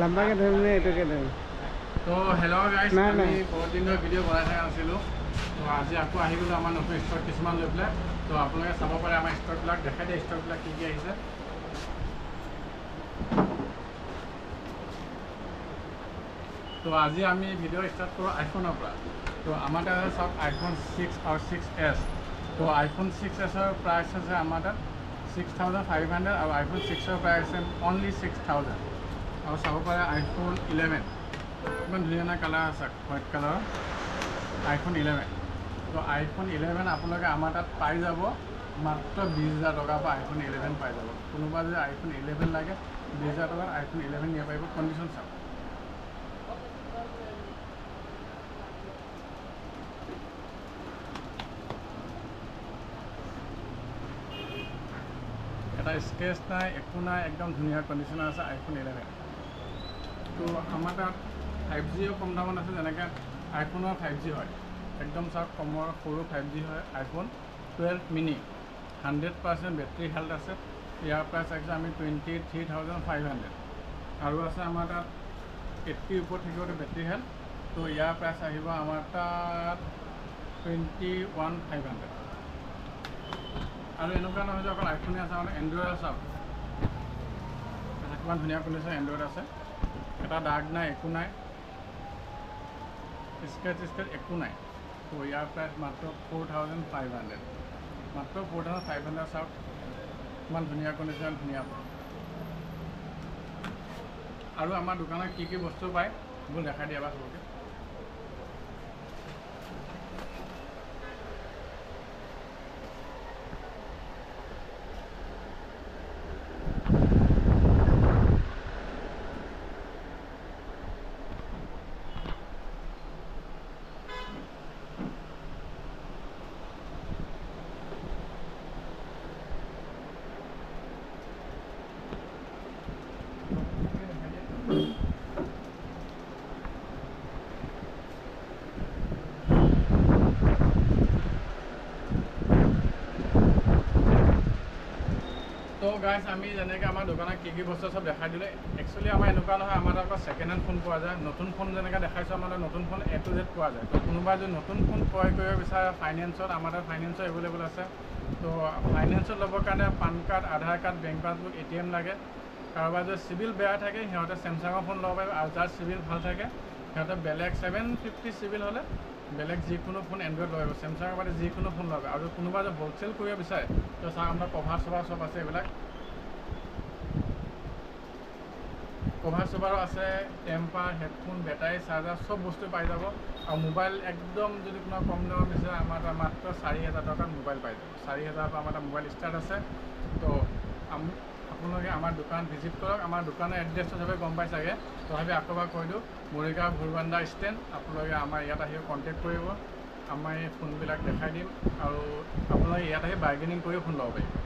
लंबा के धर्म में एटो के धर्म तो हेलो गाइस নাই, আমি নাই। বহুত দিনৰ ভিডিঅ' বনাই থকা নাছিলোঁ তো আজি আকৌ আহি গ'লোঁ আমাৰ নতুন ষ্টক কিছুমান লৈ পেলাই তো আপোনালোকে চাব পাৰে আমাৰ ষ্টকবিলাক দেখাই দিয়ে ষ্টকবিলাক কি কি আহিছে তো আজি আমি ভিডিঅ' ষ্টাৰ্ট কৰোঁ আইফোনৰ পৰা তো আমাৰ তাত আছে চাওক আইফোন 6 আৰু 6s তো আইফোন 6sৰ প্ৰাইচ আছে আমাৰ তাত 6500 আৰু আইফোন 6ৰ প্ৰাইচ আছে অনলি 6000 আৰু চাব পাৰে আইফোন 11 ইমান ধুনীয়া ধুনীয়া কালাৰ আছে হোৱাইট কালাৰৰ আইফোন 11 তো আইফোন 11 আপোনালোকে আমাৰ তাত পাই যাব মাত্ৰ 20000 টকাৰ পৰা আইফোন 11 পাই যাব কোনোবা যদি আইফোন 11 লাগে 20000 টকাত আইফোন 11 নিব পাৰিব কণ্ডিশ্যন চাওক এটা স্কেচ নাই একো নাই একদম ধুনীয়া কণ্ডিশ্যন আছে আইফোন 11 তো আমাৰ তাত 5Gও কম দামত আছে যেনেকৈ আইফোনৰ 5G হয় একদম চাওক কমৰ সৰু 5G হয় আইফোন 12 মিনি 100% বেটাৰী হেল্থ আছে ইয়াৰ প্ৰাইচ আছে আমি 23500 আৰু আছে আমাৰ তাত 80 ওপৰত থাকিব বেটাৰী হেল্থ তো ইয়াৰ প্ৰাইচ আহিব আমাৰ তাত 21500 আৰু এনেকুৱা নহয় যে অকল আইফোনে আছে মানে এণ্ড্ৰইড চাওক কিমান ধুনীয়া কণ্ডিশ্যন এণ্ড্ৰইড আছে এটা দাগ নাই একো নাই স্কেচ একো নাই তো ইয়াৰ প্ৰাইচ মাত্ৰ 4500 মাত্ৰ 4500 চাওক ইমান ধুনীয়া কণ্ডিশ্যন ধুনীয়া আৰু আমাৰ দোকানত কি কি বস্তু পায় এইবোৰ দেখাই দিয়া বা চবকে তো গাইজ আমি যেনেকৈ আমাৰ দোকানত কি কি বস্তু চব দেখাই দিলে একচুৱেলি আমাৰ এনেকুৱা নহয় আমাৰ তাত ছেকেণ্ড হেণ্ড ফোন পোৱা যায় নতুন ফোন যেনেকৈ দেখাইছোঁ আমাৰ তাত নতুন ফোন A to Z পোৱা যায় তো কোনোবাই যদি নতুন ফোন ক্ৰয় কৰিব বিচাৰে ফাইনেন্সত আমাৰ তাত ফাইনেন্সৰ এভেইলেবল আছে তো ফাইনেন্সত ল'বৰ কাৰণে পান কাৰ্ড আধাৰ কাৰ্ড বেংক পাছবুক ATM লাগে কাৰোবাৰ যদি চিভিল বেয়া থাকে সিহঁতে চেমচাঙৰ ফোন ল'ব পাৰিব আৰু যাৰ চিভিল ভাল থাকে সিহঁতে বেলেগ 750 চিভিল হ'লে বেলেগ যিকোনো ফোন এণ্ড্ৰইড ল'ব পাৰিব চেমচাঙৰ বাদে যিকোনো ফোন ল'ব আৰু কোনোবা যদি হ'লচেল কৰিব বিচাৰে তো চাওক আমাৰ কভাৰ চভাৰ চব আছে এইবিলাক কভাৰ চভাৰো আছে টেম্পাৰ হেডফোন বেটাৰী চাৰ্জাৰ চব বস্তু পাই যাব আৰু মোবাইল একদম যদি কোনোবা কম দামত বিচাৰে আমাৰ তাত মাত্ৰ 4000 টকাত মোবাইল পাই যাব 4000 পৰা আমাৰ তাত মোবাইল ষ্টাৰ্ট আছে তো আপোনালোকে আমাৰ দোকান ভিজিট কৰক আমাৰ দোকানৰ এড্ৰেছটো চবে গম পাই চাগে তথাপি আকৌ এবাৰ কৈ দিওঁ মৰিগাঁও ভুৰবান্দা ষ্টেণ্ড আপোনালোকে আমাৰ ইয়াত আহি কণ্টেক্ট কৰিব আমাৰ এই ফোনবিলাক দেখাই দিম আৰু আপোনালোকে ইয়াত আহি বাৰ্গেনিং কৰিও ফোন ল'ব পাৰিব